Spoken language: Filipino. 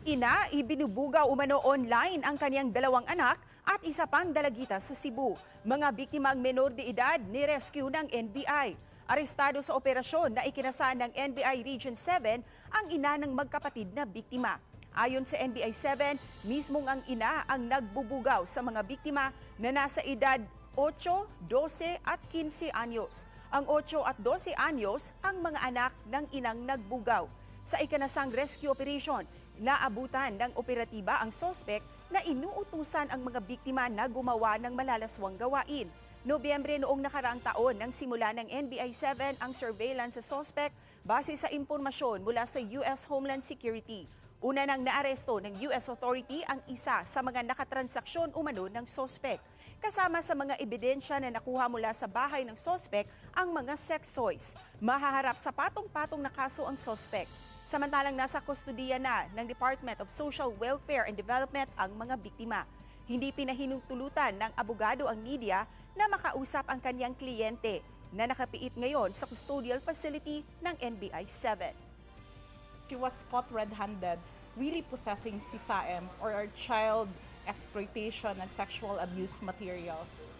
Ina, ibinubugaw umano online ang kanyang dalawang anak at isa pang dalagita sa Cebu. Mga biktimang menor de edad ni-rescue ng NBI. Arestado sa operasyon na ikinasa ng NBI Region 7 ang ina ng magkapatid na biktima. Ayon sa NBI 7, mismong ang ina ang nagbubugaw sa mga biktima na nasa edad 8, 12 at 15 anyos. Ang 8 at 12 anyos ang mga anak ng inang nagbugaw. Sa ikanasang rescue operation, naabutan ng operatiba ang sospek na inuutusan ang mga biktima na gumawa ng malalaswang gawain. Nobyembre noong nakaraang taon nang simula ng NBI 7 ang surveillance sa sospek base sa impormasyon mula sa US Homeland Security. Una nang naaresto ng US authority ang isa sa mga nakatransaksyon umano ng sospek. Kasama sa mga ebidensya na nakuha mula sa bahay ng sospek ang mga sex toys. Mahaharap sa patong-patong na kaso ang sospek. Samantalang nasa kustudiya na ng Department of Social Welfare and Development ang mga biktima. Hindi pinahinutulutan ng abogado ang media na makausap ang kanyang kliyente na nakapiit ngayon sa custodial facility ng NBI 7. She was caught red-handed, really possessing CSAM or child exploitation and sexual abuse materials.